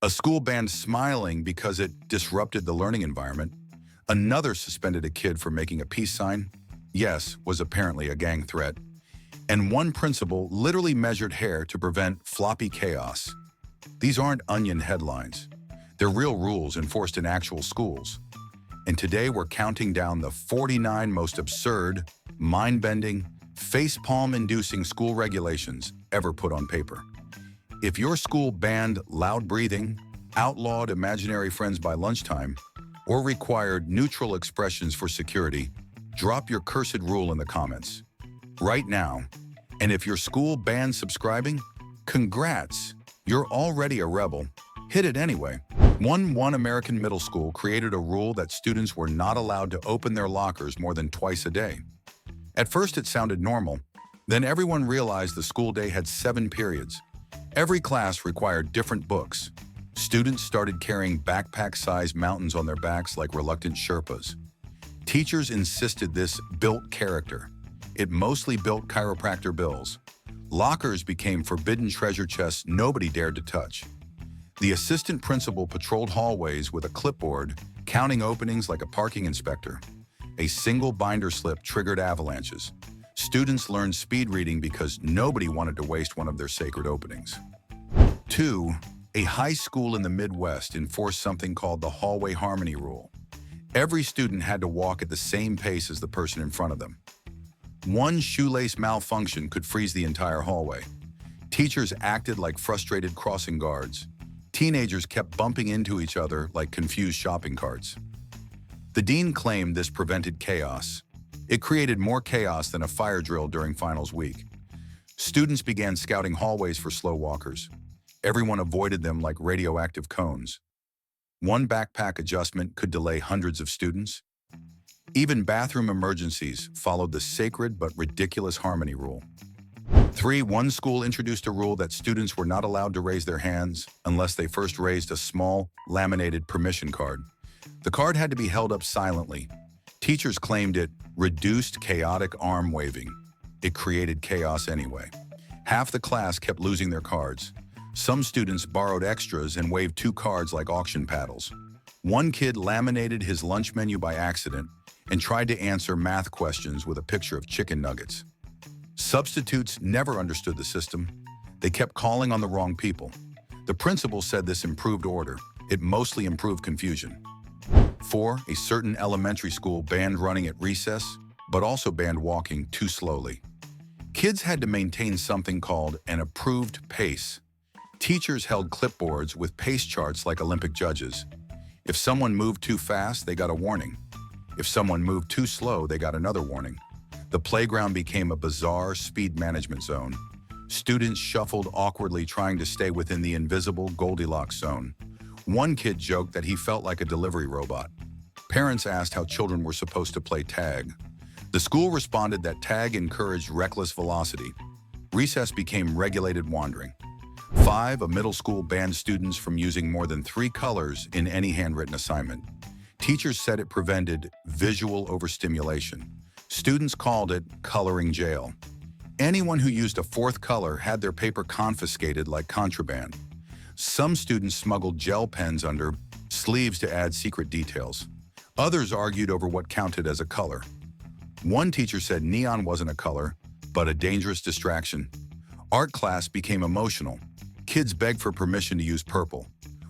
A school banned smiling because it disrupted the learning environment. Another suspended a kid for making a peace sign. Yes, was apparently a gang threat. And one principal literally measured hair to prevent floppy chaos. These aren't onion headlines. They're real rules enforced in actual schools. And today we're counting down the 49 most absurd, mind-bending, face-palm-inducing school regulations ever put on paper. If your school banned loud breathing, outlawed imaginary friends by lunchtime, or required neutral expressions for security, drop your cursed rule in the comments. Right now. And if your school banned subscribing, congrats, you're already a rebel. Hit it anyway. One American middle school created a rule that students were not allowed to open their lockers more than twice a day. At first it sounded normal, then everyone realized the school day had 7 periods. Every class required different books. Students started carrying backpack-sized mountains on their backs like reluctant Sherpas. Teachers insisted this built character. It mostly built chiropractor bills. Lockers became forbidden treasure chests nobody dared to touch. The assistant principal patrolled hallways with a clipboard, counting openings like a parking inspector. A single binder slip triggered avalanches. Students learned speed reading because nobody wanted to waste one of their sacred openings. 2. A high school in the Midwest enforced something called the hallway harmony rule. Every student had to walk at the same pace as the person in front of them. One shoelace malfunction could freeze the entire hallway. Teachers acted like frustrated crossing guards. Teenagers kept bumping into each other like confused shopping carts. The dean claimed this prevented chaos. It created more chaos than a fire drill during finals week. Students began scouting hallways for slow walkers. Everyone avoided them like radioactive cones. One backpack adjustment could delay hundreds of students. Even bathroom emergencies followed the sacred but ridiculous harmony rule. 3. One school introduced a rule that students were not allowed to raise their hands unless they first raised a small, laminated permission card. The card had to be held up silently. Teachers claimed it reduced chaotic arm waving. It created chaos anyway. Half the class kept losing their cards. Some students borrowed extras and waved 2 cards like auction paddles. One kid laminated his lunch menu by accident and tried to answer math questions with a picture of chicken nuggets. Substitutes never understood the system. They kept calling on the wrong people. The principal said this improved order. It mostly improved confusion. 4. A certain elementary school banned running at recess, but also banned walking too slowly. Kids had to maintain something called an approved pace. Teachers held clipboards with pace charts like Olympic judges. If someone moved too fast, they got a warning. If someone moved too slow, they got another warning. The playground became a bizarre speed management zone. Students shuffled awkwardly trying to stay within the invisible Goldilocks zone. One kid joked that he felt like a delivery robot. Parents asked how children were supposed to play tag. The school responded that tag encouraged reckless velocity. Recess became regulated wandering. 5. A middle school banned students from using more than 3 colors in any handwritten assignment. Teachers said it prevented visual overstimulation. Students called it coloring jail. Anyone who used a 4th color had their paper confiscated like contraband. Some students smuggled gel pens under sleeves to add secret details. Others argued over what counted as a color. One teacher said neon wasn't a color, but a dangerous distraction. Art class became emotional. Kids begged for permission to use purple.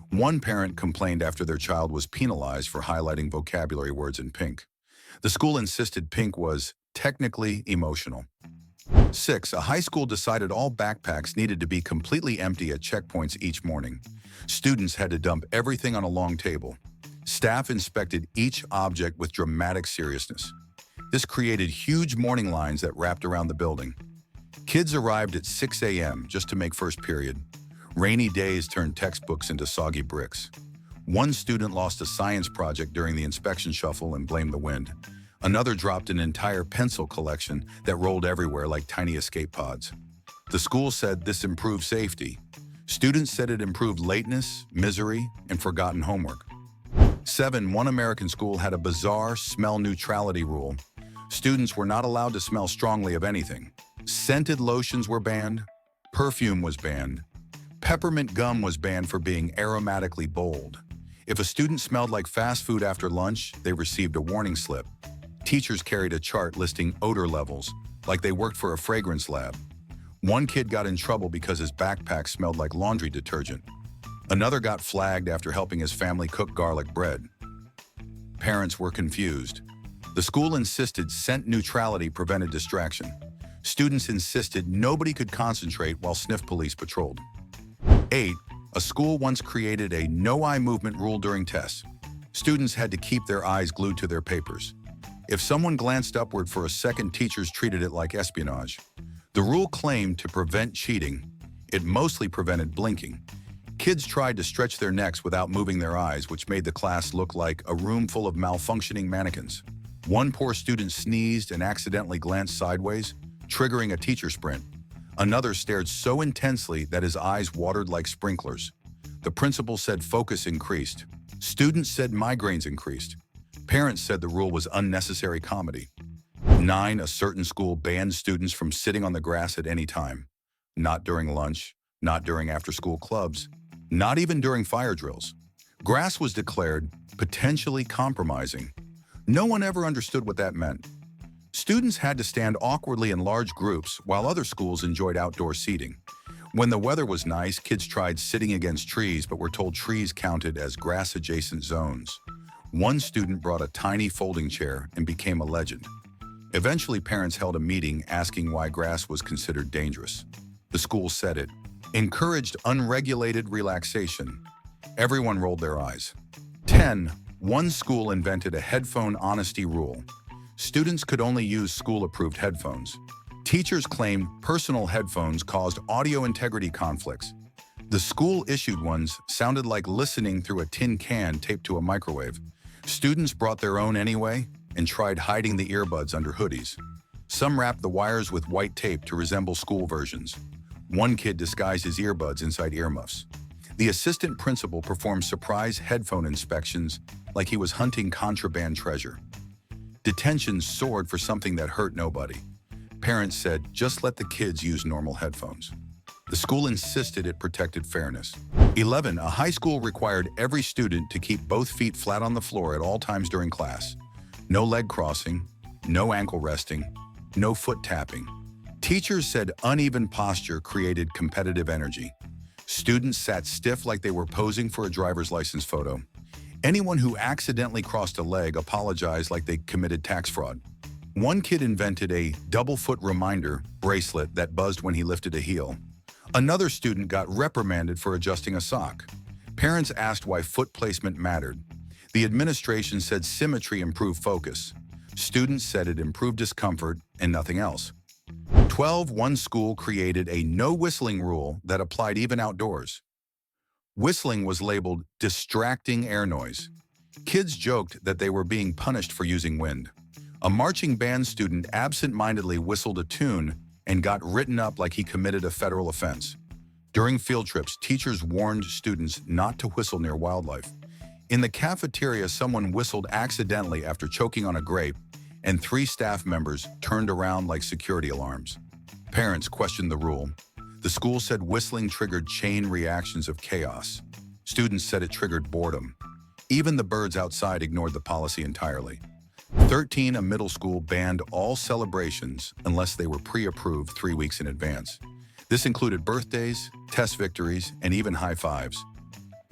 One parent complained after their child was penalized for highlighting vocabulary words in pink. The school insisted pink was technically emotional. 6. A high school decided all backpacks needed to be completely empty at checkpoints each morning. Students had to dump everything on a long table. Staff inspected each object with dramatic seriousness. This created huge morning lines that wrapped around the building. Kids arrived at 6 a.m. just to make first period. Rainy days turned textbooks into soggy bricks. One student lost a science project during the inspection shuffle and blamed the wind. Another dropped an entire pencil collection that rolled everywhere like tiny escape pods. The school said this improved safety. Students said it improved lateness, misery, and forgotten homework. 7. One American school had a bizarre smell neutrality rule. Students were not allowed to smell strongly of anything. Scented lotions were banned. Perfume was banned. Peppermint gum was banned for being aromatically bold. If a student smelled like fast food after lunch, they received a warning slip. Teachers carried a chart listing odor levels, like they worked for a fragrance lab. One kid got in trouble because his backpack smelled like laundry detergent. Another got flagged after helping his family cook garlic bread. Parents were confused. The school insisted scent neutrality prevented distraction. Students insisted nobody could concentrate while sniff police patrolled. 8. A school once created a no-eye movement rule during tests. Students had to keep their eyes glued to their papers. If someone glanced upward for a second, teachers treated it like espionage. The rule claimed to prevent cheating. It mostly prevented blinking. Kids tried to stretch their necks without moving their eyes, which made the class look like a room full of malfunctioning mannequins. One poor student sneezed and accidentally glanced sideways, triggering a teacher sprint. Another stared so intensely that his eyes watered like sprinklers. The principal said focus increased. Students said migraines increased. Parents said the rule was unnecessary comedy. 9. A certain school banned students from sitting on the grass at any time. Not during lunch, not during after-school clubs, not even during fire drills. Grass was declared potentially compromising. No one ever understood what that meant. Students had to stand awkwardly in large groups while other schools enjoyed outdoor seating. When the weather was nice, kids tried sitting against trees but were told trees counted as grass-adjacent zones. One student brought a tiny folding chair and became a legend. Eventually, parents held a meeting asking why grass was considered dangerous. The school said it encouraged unregulated relaxation. Everyone rolled their eyes. 10. One school invented a headphone honesty rule. Students could only use school-approved headphones. Teachers claimed personal headphones caused audio integrity conflicts. The school-issued ones sounded like listening through a tin can taped to a microwave. Students brought their own anyway and tried hiding the earbuds under hoodies. Some wrapped the wires with white tape to resemble school versions. One kid disguised his earbuds inside earmuffs. The assistant principal performed surprise headphone inspections like he was hunting contraband treasure. Detentions soared for something that hurt nobody. Parents said, just let the kids use normal headphones. The school insisted it protected fairness. 11. A high school required every student to keep both feet flat on the floor at all times during class. No leg crossing, no ankle resting, no foot tapping. Teachers said uneven posture created competitive energy. Students sat stiff like they were posing for a driver's license photo. Anyone who accidentally crossed a leg apologized like they committed tax fraud. One kid invented a double foot reminder bracelet that buzzed when he lifted a heel. Another student got reprimanded for adjusting a sock. Parents asked why foot placement mattered. The administration said symmetry improved focus. Students said it improved discomfort and nothing else. 12. One school created a no whistling rule that applied even outdoors. Whistling was labeled distracting air noise. Kids joked that they were being punished for using wind. A marching band student absent-mindedly whistled a tune and got written up like he committed a federal offense. During field trips, teachers warned students not to whistle near wildlife. In the cafeteria, someone whistled accidentally after choking on a grape, and 3 staff members turned around like security alarms. Parents questioned the rule. The school said whistling triggered chain reactions of chaos. Students said it triggered boredom. Even the birds outside ignored the policy entirely. 13. A middle school banned all celebrations unless they were pre-approved 3 weeks in advance. This included birthdays, test victories, and even high fives.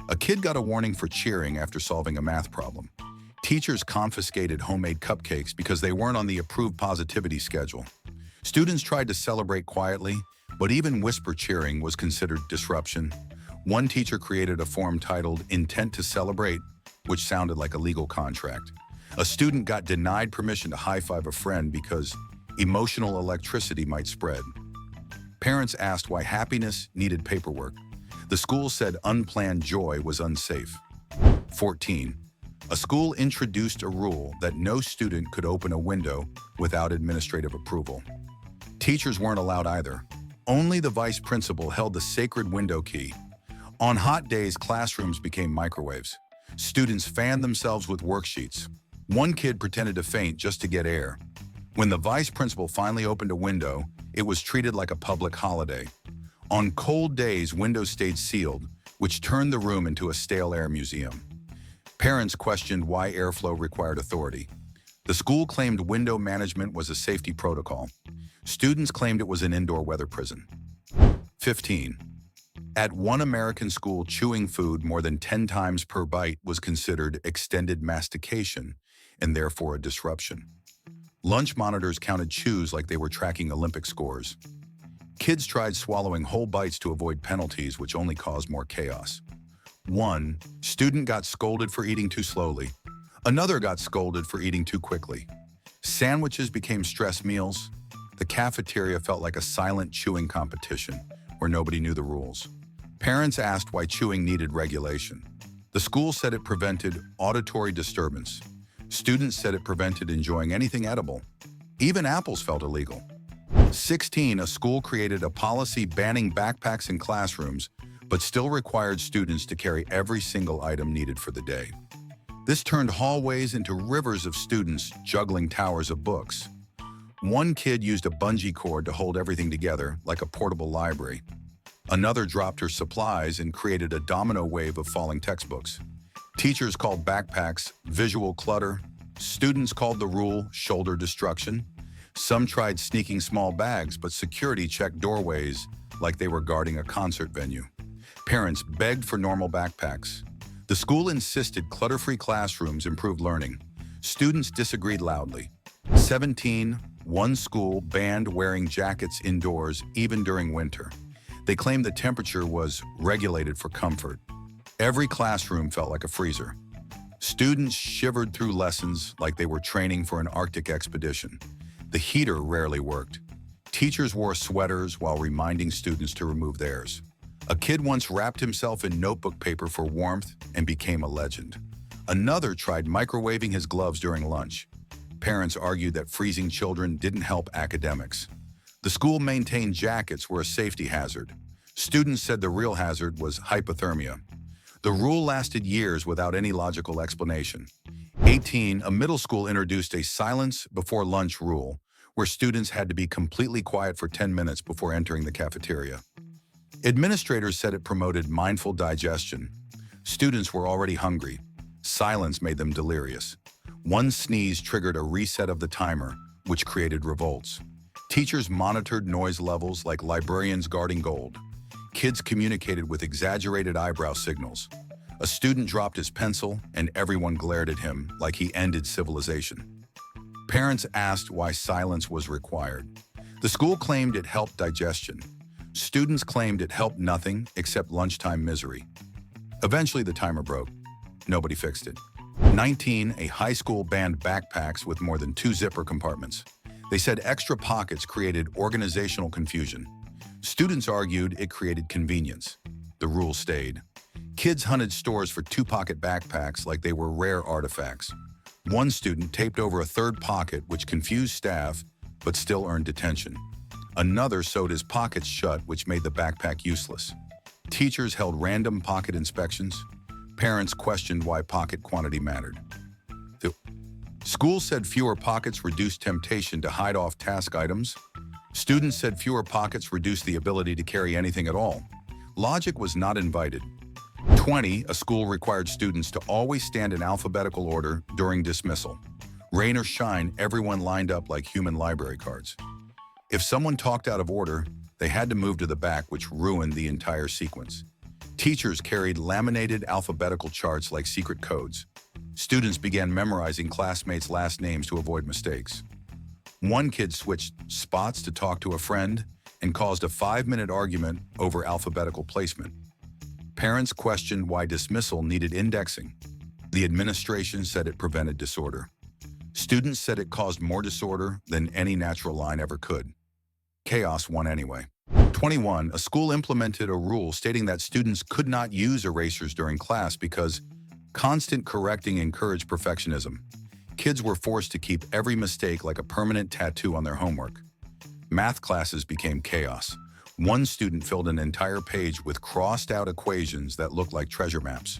A kid got a warning for cheering after solving a math problem. Teachers confiscated homemade cupcakes because they weren't on the approved positivity schedule. Students tried to celebrate quietly, but even whisper cheering was considered disruption. One teacher created a form titled Intent to Celebrate, which sounded like a legal contract. A student got denied permission to high-five a friend because emotional electricity might spread. Parents asked why happiness needed paperwork. The school said unplanned joy was unsafe. 14. A school introduced a rule that no student could open a window without administrative approval. Teachers weren't allowed either. Only the vice principal held the sacred window key. On hot days, classrooms became microwaves. Students fanned themselves with worksheets. One kid pretended to faint just to get air. When the vice principal finally opened a window, it was treated like a public holiday. On cold days, windows stayed sealed, which turned the room into a stale air museum. Parents questioned why airflow required authority. The school claimed window management was a safety protocol. Students claimed it was an indoor weather prison. 15. At one American school, chewing food more than 10 times per bite was considered extended mastication and therefore a disruption. Lunch monitors counted chews like they were tracking Olympic scores. Kids tried swallowing whole bites to avoid penalties, which only caused more chaos. One student got scolded for eating too slowly. Another got scolded for eating too quickly. Sandwiches became stress meals. The cafeteria felt like a silent chewing competition where nobody knew the rules. Parents asked why chewing needed regulation. The school said it prevented auditory disturbance. Students said it prevented enjoying anything edible. Even apples felt illegal. 16. A school created a policy banning backpacks in classrooms, but still required students to carry every single item needed for the day. This turned hallways into rivers of students juggling towers of books. One kid used a bungee cord to hold everything together, like a portable library. Another dropped her supplies and created a domino wave of falling textbooks. Teachers called backpacks visual clutter. Students called the rule shoulder destruction. Some tried sneaking small bags, but security checked doorways like they were guarding a concert venue. Parents begged for normal backpacks. The school insisted clutter-free classrooms improved learning. Students disagreed loudly. 17. One school banned wearing jackets indoors even during winter. They claimed the temperature was regulated for comfort. Every classroom felt like a freezer. Students shivered through lessons like they were training for an Arctic expedition. The heater rarely worked. Teachers wore sweaters while reminding students to remove theirs. A kid once wrapped himself in notebook paper for warmth and became a legend. Another tried microwaving his gloves during lunch. Parents argued that freezing children didn't help academics. The school maintained jackets were a safety hazard. Students said the real hazard was hypothermia. The rule lasted years without any logical explanation. 18. A middle school introduced a silence before lunch rule, where students had to be completely quiet for 10 minutes before entering the cafeteria. Administrators said it promoted mindful digestion. Students were already hungry. Silence made them delirious. One sneeze triggered a reset of the timer, which created revolts. Teachers monitored noise levels like librarians guarding gold. Kids communicated with exaggerated eyebrow signals. A student dropped his pencil, and everyone glared at him like he ended civilization. Parents asked why silence was required. The school claimed it helped digestion. Students claimed it helped nothing except lunchtime misery. Eventually, the timer broke. Nobody fixed it. 19. A high school banned backpacks with more than 2 zipper compartments. They said extra pockets created organizational confusion. Students argued it created convenience. The rule stayed. Kids hunted stores for 2-pocket backpacks like they were rare artifacts. One student taped over a 3rd pocket, which confused staff, but still earned detention. Another sewed his pockets shut, which made the backpack useless. Teachers held random pocket inspections. Parents questioned why pocket quantity mattered. The school said fewer pockets reduced temptation to hide off task items. Students said fewer pockets reduced the ability to carry anything at all. Logic was not invited. 20. A school required students to always stand in alphabetical order during dismissal. Rain or shine, everyone lined up like human library cards. If someone talked out of order, they had to move to the back, which ruined the entire sequence. Teachers carried laminated alphabetical charts like secret codes. Students began memorizing classmates' last names to avoid mistakes. One kid switched spots to talk to a friend and caused a 5-minute argument over alphabetical placement. Parents questioned why dismissal needed indexing. The administration said it prevented disorder. Students said it caused more disorder than any natural line ever could. Chaos won anyway. 21. A school implemented a rule stating that students could not use erasers during class because constant correcting encouraged perfectionism. Kids were forced to keep every mistake like a permanent tattoo on their homework. Math classes became chaos. One student filled an entire page with crossed-out equations that looked like treasure maps.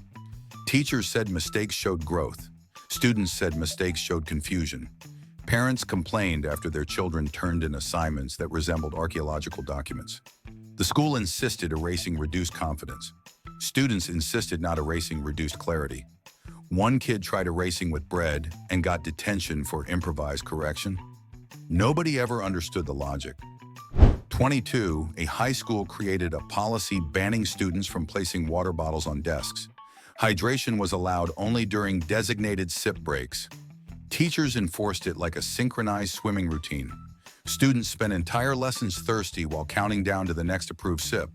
Teachers said mistakes showed growth. Students said mistakes showed confusion. Parents complained after their children turned in assignments that resembled archaeological documents. The school insisted erasing reduced confidence. Students insisted not erasing reduced clarity. One kid tried erasing with bread and got detention for improvised correction. Nobody ever understood the logic. 22, a high school created a policy banning students from placing water bottles on desks. Hydration was allowed only during designated sip breaks. Teachers enforced it like a synchronized swimming routine. Students spent entire lessons thirsty while counting down to the next approved sip.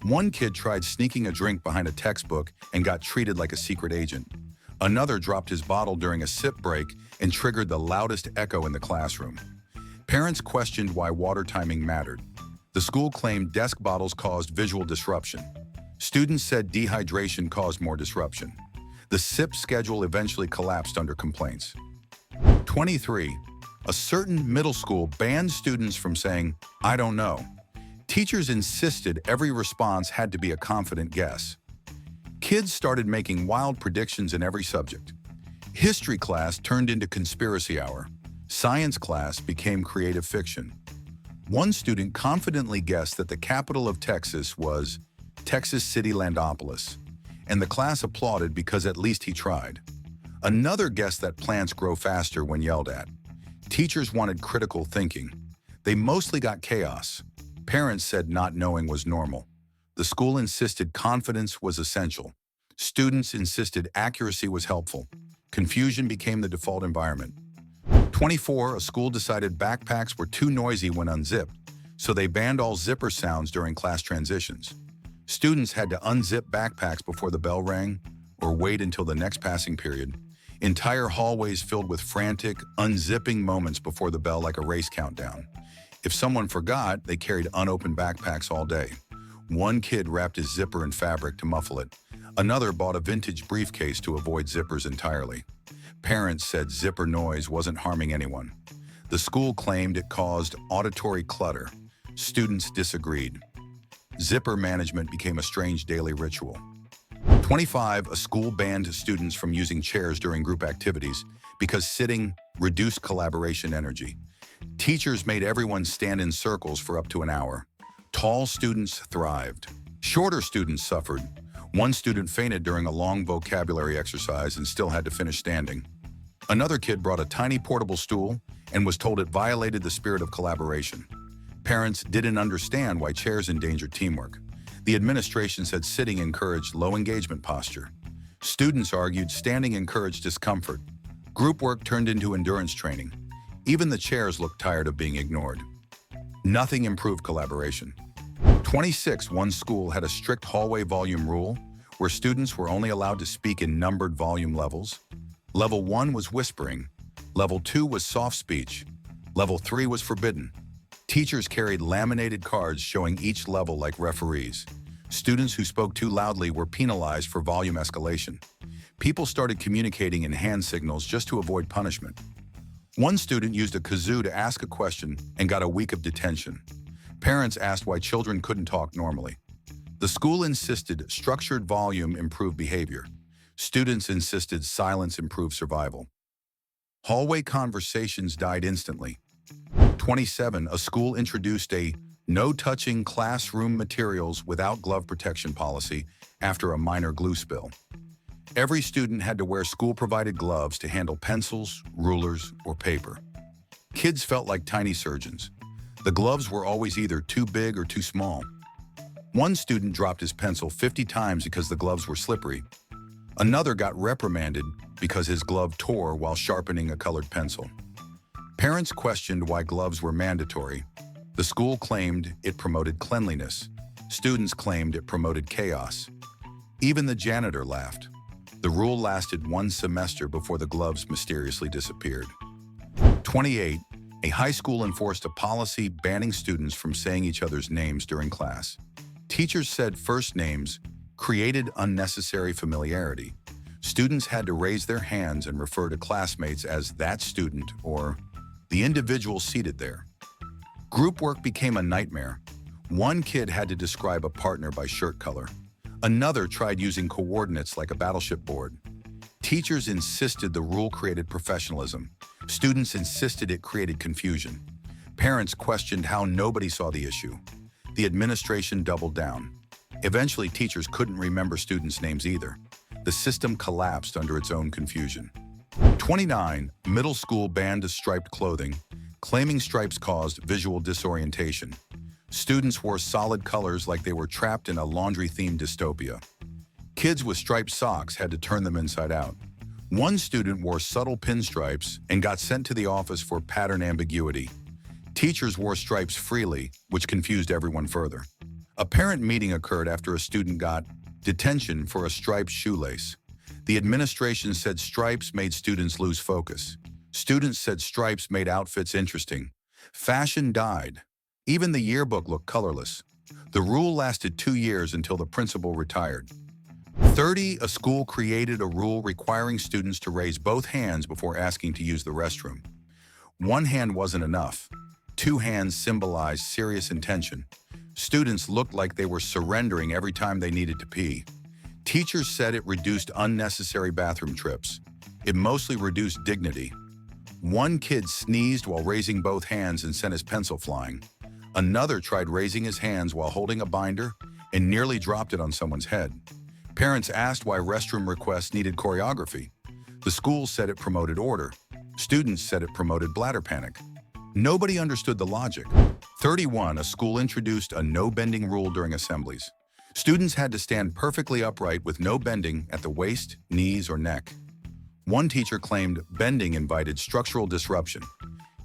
One kid tried sneaking a drink behind a textbook and got treated like a secret agent. Another dropped his bottle during a sip break and triggered the loudest echo in the classroom. Parents questioned why water timing mattered. The school claimed desk bottles caused visual disruption. Students said dehydration caused more disruption. The sip schedule eventually collapsed under complaints. 23. A certain middle school banned students from saying, "I don't know." Teachers insisted every response had to be a confident guess. Kids started making wild predictions in every subject. History class turned into conspiracy hour. Science class became creative fiction. One student confidently guessed that the capital of Texas was Texas City Landopolis, and the class applauded because at least he tried. Another guessed that plants grow faster when yelled at. Teachers wanted critical thinking. They mostly got chaos. Parents said not knowing was normal. The school insisted confidence was essential. Students insisted accuracy was helpful. Confusion became the default environment. 24, a school decided backpacks were too noisy when unzipped, so they banned all zipper sounds during class transitions. Students had to unzip backpacks before the bell rang or wait until the next passing period. Entire hallways filled with frantic, unzipping moments before the bell like a race countdown. If someone forgot, they carried unopened backpacks all day. One kid wrapped his zipper in fabric to muffle it. Another bought a vintage briefcase to avoid zippers entirely. Parents said zipper noise wasn't harming anyone. The school claimed it caused auditory clutter. Students disagreed. Zipper management became a strange daily ritual. 25, a school banned students from using chairs during group activities because sitting reduced collaboration energy. Teachers made everyone stand in circles for up to an hour. Tall students thrived. Shorter students suffered. One student fainted during a long vocabulary exercise and still had to finish standing. Another kid brought a tiny portable stool and was told it violated the spirit of collaboration. Parents didn't understand why chairs endangered teamwork. The administration said sitting encouraged low engagement posture. Students argued standing encouraged discomfort. Group work turned into endurance training. Even the chairs looked tired of being ignored. Nothing improved collaboration. 26, one school had a strict hallway volume rule where students were only allowed to speak in numbered volume levels. Level 1 was whispering. Level 2 was soft speech. Level 3 was forbidden. Teachers carried laminated cards showing each level like referees. Students who spoke too loudly were penalized for volume escalation. People started communicating in hand signals just to avoid punishment. One student used a kazoo to ask a question and got a week of detention. Parents asked why children couldn't talk normally. The school insisted structured volume improved behavior. Students insisted silence improved survival. Hallway conversations died instantly. 27, a school introduced a no-touching classroom materials without glove protection policy after a minor glue spill. Every student had to wear school-provided gloves to handle pencils, rulers, or paper. Kids felt like tiny surgeons. The gloves were always either too big or too small. One student dropped his pencil 50 times because the gloves were slippery. Another got reprimanded because his glove tore while sharpening a colored pencil. Parents questioned why gloves were mandatory. The school claimed it promoted cleanliness. Students claimed it promoted chaos. Even the janitor laughed. The rule lasted one semester before the gloves mysteriously disappeared. 28, a high school enforced a policy banning students from saying each other's names during class. Teachers said first names created unnecessary familiarity. Students had to raise their hands and refer to classmates as that student or the individual seated there. Group work became a nightmare. One kid had to describe a partner by shirt color. Another tried using coordinates like a battleship board. Teachers insisted the rule created professionalism. Students insisted it created confusion. Parents questioned how nobody saw the issue. The administration doubled down. Eventually, teachers couldn't remember students' names either. The system collapsed under its own confusion. 29. Middle school banned striped clothing, claiming stripes caused visual disorientation. Students wore solid colors like they were trapped in a laundry-themed dystopia. Kids with striped socks had to turn them inside out. One student wore subtle pinstripes and got sent to the office for pattern ambiguity. Teachers wore stripes freely, which confused everyone further. A parent meeting occurred after a student got detention for a striped shoelace. The administration said stripes made students lose focus. Students said stripes made outfits interesting. Fashion died. Even the yearbook looked colorless. The rule lasted 2 years until the principal retired. 30. A school created a rule requiring students to raise both hands before asking to use the restroom. One hand wasn't enough. 2 hands symbolized serious intention. Students looked like they were surrendering every time they needed to pee. Teachers said it reduced unnecessary bathroom trips. It mostly reduced dignity. One kid sneezed while raising both hands and sent his pencil flying. Another tried raising his hands while holding a binder and nearly dropped it on someone's head. Parents asked why restroom requests needed choreography. The school said it promoted order. Students said it promoted bladder panic. Nobody understood the logic. 31. A school introduced a no-bending rule during assemblies. Students had to stand perfectly upright with no bending at the waist, knees, or neck. One teacher claimed bending invited structural disruption.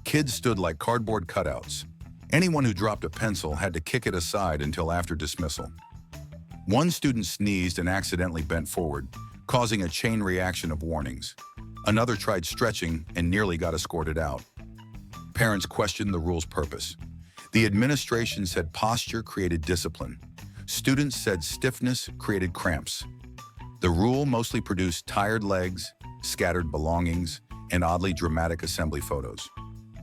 Kids stood like cardboard cutouts. Anyone who dropped a pencil had to kick it aside until after dismissal. One student sneezed and accidentally bent forward, causing a chain reaction of warnings. Another tried stretching and nearly got escorted out. Parents questioned the rule's purpose. The administration said posture created discipline. Students said stiffness created cramps. The rule mostly produced tired legs, scattered belongings, and oddly dramatic assembly photos.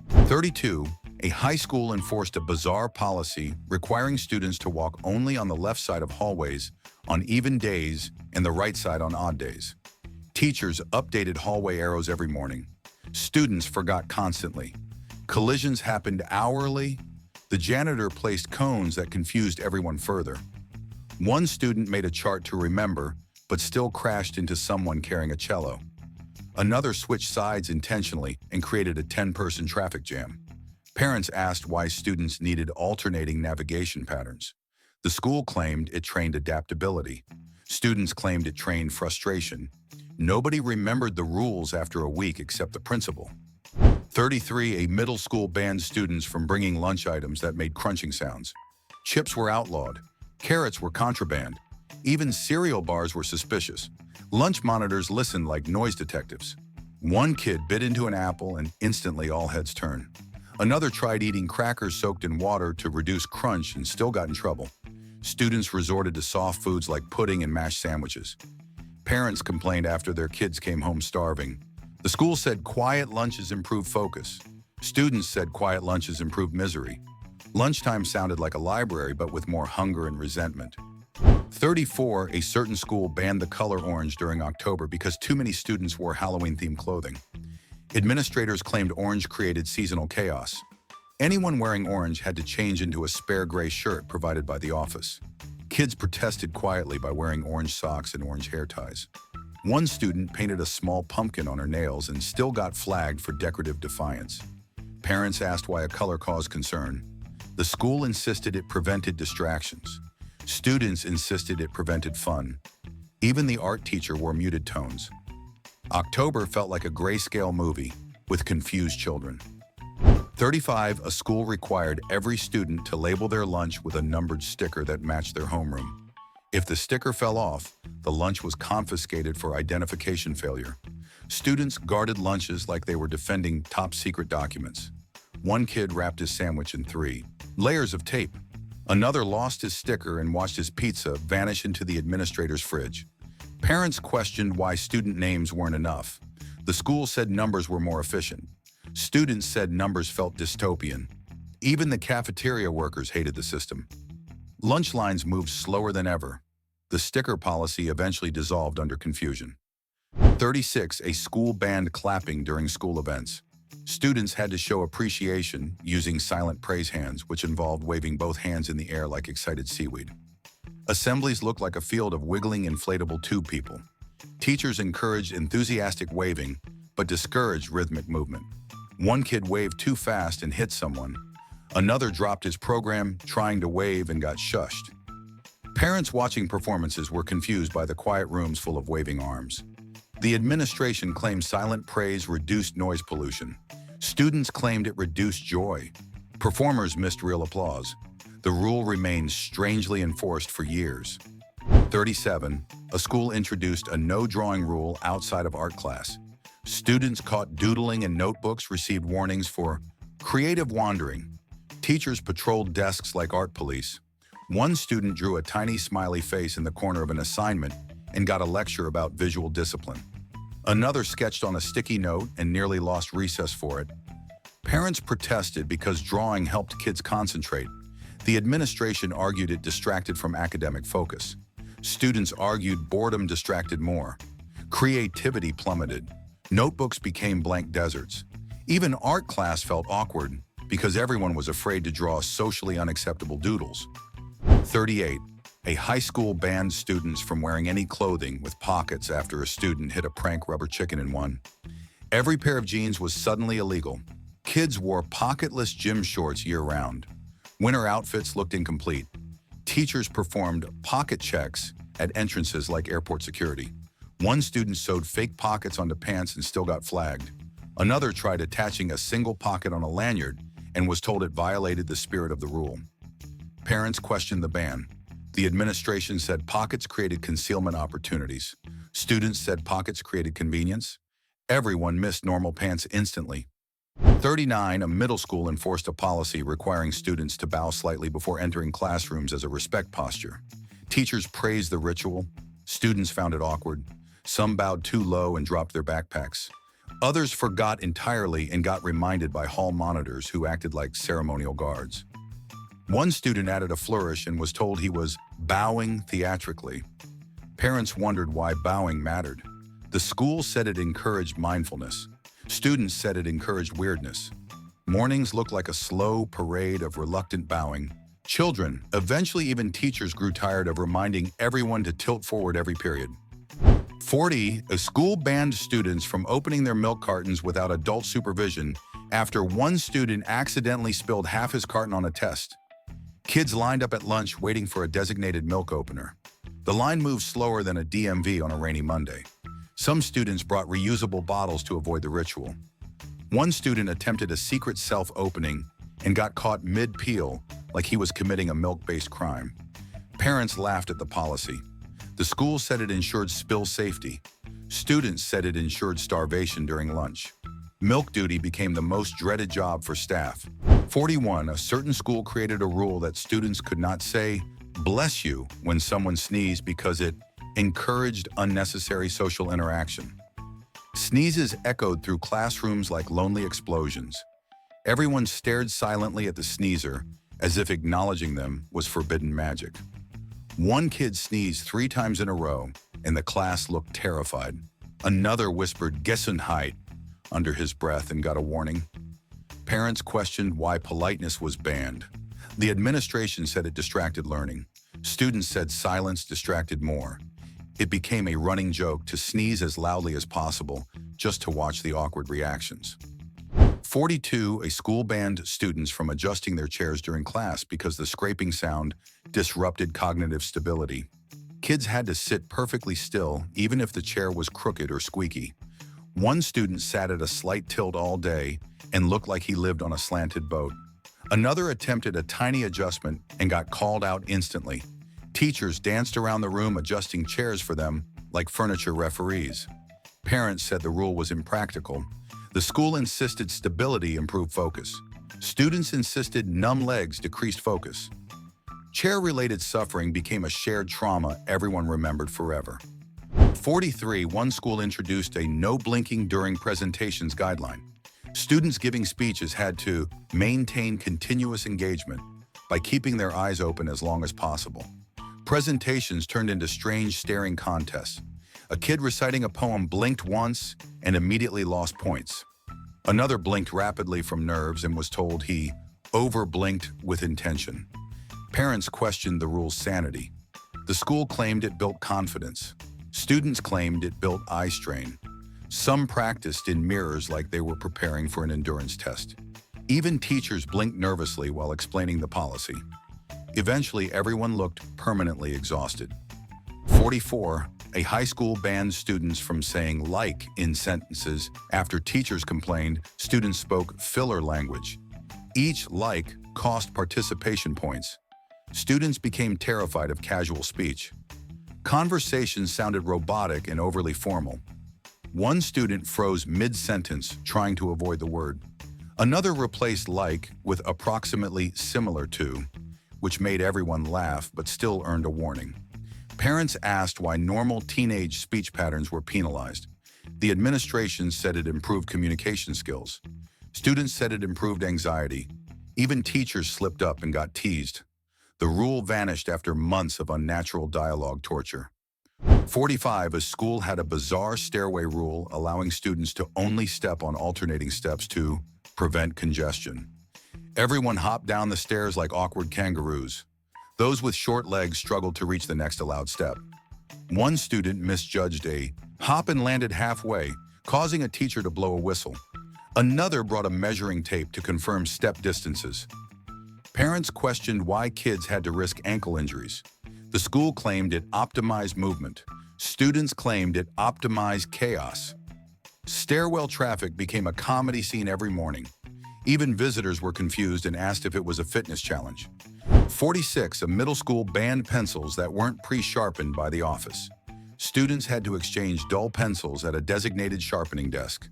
32. A high school enforced a bizarre policy requiring students to walk only on the left side of hallways on even days and the right side on odd days. Teachers updated hallway arrows every morning. Students forgot constantly. Collisions happened hourly. The janitor placed cones that confused everyone further. One student made a chart to remember, but still crashed into someone carrying a cello. Another switched sides intentionally and created a 10-person traffic jam. Parents asked why students needed alternating navigation patterns. The school claimed it trained adaptability. Students claimed it trained frustration. Nobody remembered the rules after a week except the principal. 33. A middle school banned students from bringing lunch items that made crunching sounds. Chips were outlawed. Carrots were contraband. Even cereal bars were suspicious. Lunch monitors listened like noise detectives. One kid bit into an apple and instantly all heads turned. Another tried eating crackers soaked in water to reduce crunch and still got in trouble. Students resorted to soft foods like pudding and mashed sandwiches. Parents complained after their kids came home starving. The school said quiet lunches improve focus. Students said quiet lunches improve misery. Lunchtime sounded like a library, but with more hunger and resentment. 34. A certain school banned the color orange during October because too many students wore Halloween-themed clothing. Administrators claimed orange created seasonal chaos. Anyone wearing orange had to change into a spare gray shirt provided by the office. Kids protested quietly by wearing orange socks and orange hair ties. One student painted a small pumpkin on her nails and still got flagged for decorative defiance. Parents asked why a color caused concern. The school insisted it prevented distractions. Students insisted it prevented fun. Even the art teacher wore muted tones. October felt like a grayscale movie with confused children. 35. A school required every student to label their lunch with a numbered sticker that matched their homeroom. If the sticker fell off, the lunch was confiscated for identification failure. Students guarded lunches like they were defending top-secret documents. One kid wrapped his sandwich in 3 layers of tape. Another lost his sticker and watched his pizza vanish into the administrator's fridge. Parents questioned why student names weren't enough. The school said numbers were more efficient. Students said numbers felt dystopian. Even the cafeteria workers hated the system. Lunch lines moved slower than ever. The sticker policy eventually dissolved under confusion. 36. A school banned clapping during school events. Students had to show appreciation using silent praise hands, which involved waving both hands in the air like excited seaweed. Assemblies looked like a field of wiggling inflatable tube people. Teachers encouraged enthusiastic waving, but discouraged rhythmic movement. One kid waved too fast and hit someone. Another dropped his program trying to wave and got shushed. Parents watching performances were confused by the quiet rooms full of waving arms. The administration claimed silent praise reduced noise pollution. Students claimed it reduced joy. Performers missed real applause. The rule remained strangely enforced for years. 37. A school introduced a no drawing rule outside of art class. Students caught doodling in notebooks received warnings for creative wandering. Teachers patrolled desks like art police. One student drew a tiny smiley face in the corner of an assignment and got a lecture about visual discipline. Another sketched on a sticky note and nearly lost recess for it. Parents protested because drawing helped kids concentrate. The administration argued it distracted from academic focus. Students argued boredom distracted more. Creativity plummeted. Notebooks became blank deserts. Even art class felt awkward because everyone was afraid to draw socially unacceptable doodles. 38. A high school banned students from wearing any clothing with pockets after a student hit a prank rubber chicken in one. Every pair of jeans was suddenly illegal. Kids wore pocketless gym shorts year-round. Winter outfits looked incomplete. Teachers performed pocket checks at entrances like airport security. One student sewed fake pockets onto pants and still got flagged. Another tried attaching a single pocket on a lanyard and was told it violated the spirit of the rule. Parents questioned the ban. The administration said pockets created concealment opportunities. Students said pockets created convenience. Everyone missed normal pants instantly. 39. A middle school enforced a policy requiring students to bow slightly before entering classrooms as a respect posture. Teachers praised the ritual. Students found it awkward. Some bowed too low and dropped their backpacks. Others forgot entirely and got reminded by hall monitors who acted like ceremonial guards. One student added a flourish and was told he was bowing theatrically. Parents wondered why bowing mattered. The school said it encouraged mindfulness. Students said it encouraged weirdness. Mornings looked like a slow parade of reluctant bowing. Children, eventually even teachers, grew tired of reminding everyone to tilt forward every period. 40. A school banned students from opening their milk cartons without adult supervision after one student accidentally spilled half his carton on a test. Kids lined up at lunch waiting for a designated milk opener. The line moved slower than a DMV on a rainy Monday. Some students brought reusable bottles to avoid the ritual. One student attempted a secret self-opening and got caught mid-peel like he was committing a milk-based crime. Parents laughed at the policy. The school said it ensured spill safety. Students said it ensured starvation during lunch. Milk duty became the most dreaded job for staff. 41. A certain school created a rule that students could not say, "bless you," when someone sneezed because it encouraged unnecessary social interaction. Sneezes echoed through classrooms like lonely explosions. Everyone stared silently at the sneezer, as if acknowledging them was forbidden magic. One kid sneezed 3 times in a row, and the class looked terrified. Another whispered "Gesundheit" under his breath and got a warning. Parents questioned why politeness was banned. The administration said it distracted learning. Students said silence distracted more. It became a running joke to sneeze as loudly as possible just to watch the awkward reactions. 42. A school banned students from adjusting their chairs during class because the scraping sound disrupted cognitive stability. Kids had to sit perfectly still, even if the chair was crooked or squeaky. One student sat at a slight tilt all day and looked like he lived on a slanted boat. Another attempted a tiny adjustment and got called out instantly. Teachers danced around the room adjusting chairs for them like furniture referees. Parents said the rule was impractical. The school insisted stability improved focus. Students insisted numb legs decreased focus. Chair-related suffering became a shared trauma everyone remembered forever. 43. One school introduced a no blinking during presentations guideline. Students giving speeches had to maintain continuous engagement by keeping their eyes open as long as possible. Presentations turned into strange staring contests. A kid reciting a poem blinked once and immediately lost points. Another blinked rapidly from nerves and was told he over-blinked with intention. Parents questioned the rule's sanity. The school claimed it built confidence. Students claimed it built eye strain. Some practiced in mirrors like they were preparing for an endurance test. Even teachers blinked nervously while explaining the policy. Eventually, everyone looked permanently exhausted. 44. A high school banned students from saying "like" in sentences after teachers complained students spoke filler language. Each "like" cost participation points. Students became terrified of casual speech. Conversations sounded robotic and overly formal. One student froze mid-sentence, trying to avoid the word. Another replaced "like" with approximately "similar to," which made everyone laugh but still earned a warning. Parents asked why normal teenage speech patterns were penalized. The administration said it improved communication skills. Students said it improved anxiety. Even teachers slipped up and got teased. The rule vanished after months of unnatural dialogue torture. 45. A school had a bizarre stairway rule allowing students to only step on alternating steps to prevent congestion. Everyone hopped down the stairs like awkward kangaroos. Those with short legs struggled to reach the next allowed step. One student misjudged a hop and landed halfway, causing a teacher to blow a whistle. Another brought a measuring tape to confirm step distances. Parents questioned why kids had to risk ankle injuries. The school claimed it optimized movement. Students claimed it optimized chaos. Stairwell traffic became a comedy scene every morning. Even visitors were confused and asked if it was a fitness challenge. 46. A middle school banned pencils that weren't pre-sharpened by the office. Students had to exchange dull pencils at a designated sharpening desk.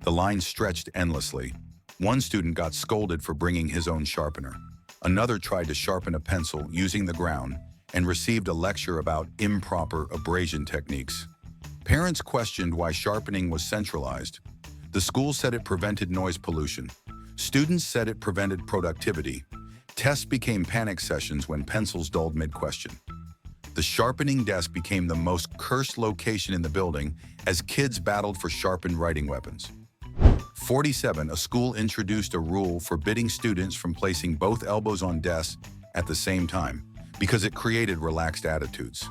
The line stretched endlessly. One student got scolded for bringing his own sharpener. Another tried to sharpen a pencil using the ground and received a lecture about improper abrasion techniques. Parents questioned why sharpening was centralized. The school said it prevented noise pollution. Students said it prevented productivity. Tests became panic sessions when pencils dulled mid-question. The sharpening desk became the most cursed location in the building as kids battled for sharpened writing weapons. 47. A school introduced a rule forbidding students from placing both elbows on desks at the same time because it created relaxed attitudes.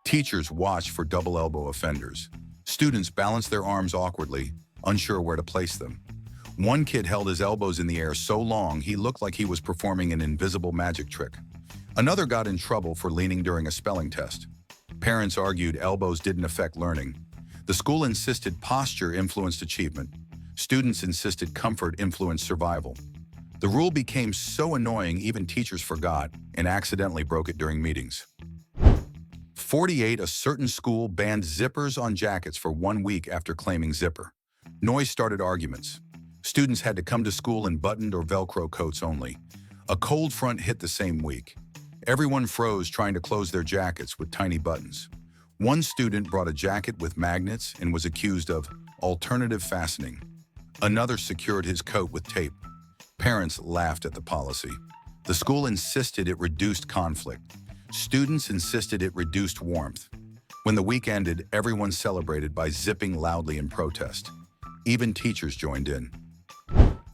Teachers watched for double elbow offenders. Students balanced their arms awkwardly, unsure where to place them. One kid held his elbows in the air so long he looked like he was performing an invisible magic trick. Another got in trouble for leaning during a spelling test. Parents argued elbows didn't affect learning. The school insisted posture influenced achievement. Students insisted comfort influenced survival. The rule became so annoying even teachers forgot and accidentally broke it during meetings. 48. A certain school banned zippers on jackets for 1 week after claiming zipper. Noise started arguments. Students had to come to school in buttoned or Velcro coats only. A cold front hit the same week. Everyone froze trying to close their jackets with tiny buttons. One student brought a jacket with magnets and was accused of alternative fastening. Another secured his coat with tape. Parents laughed at the policy. The school insisted it reduced conflict. Students insisted it reduced warmth. When the week ended, everyone celebrated by zipping loudly in protest. Even teachers joined in.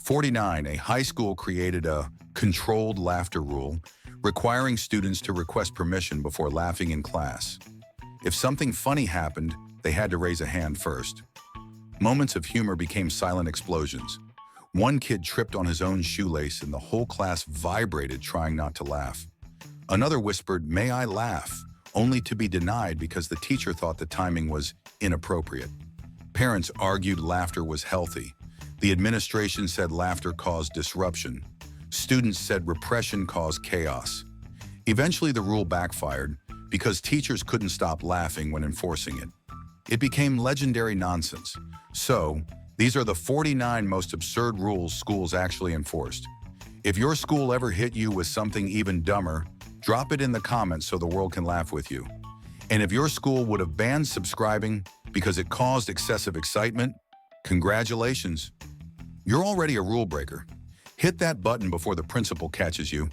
49. A high school created a controlled laughter rule, requiring students to request permission before laughing in class. If something funny happened, they had to raise a hand first. Moments of humor became silent explosions. One kid tripped on his own shoelace and the whole class vibrated trying not to laugh. Another whispered, "May I laugh?" only to be denied because the teacher thought the timing was inappropriate. Parents argued laughter was healthy. The administration said laughter caused disruption. Students said repression caused chaos. Eventually, the rule backfired because teachers couldn't stop laughing when enforcing it. It became legendary nonsense. So, these are the 49 most absurd rules schools actually enforced. If your school ever hit you with something even dumber, drop it in the comments so the world can laugh with you. And if your school would have banned subscribing because it caused excessive excitement, congratulations. You're already a rule breaker. Hit that button before the principal catches you.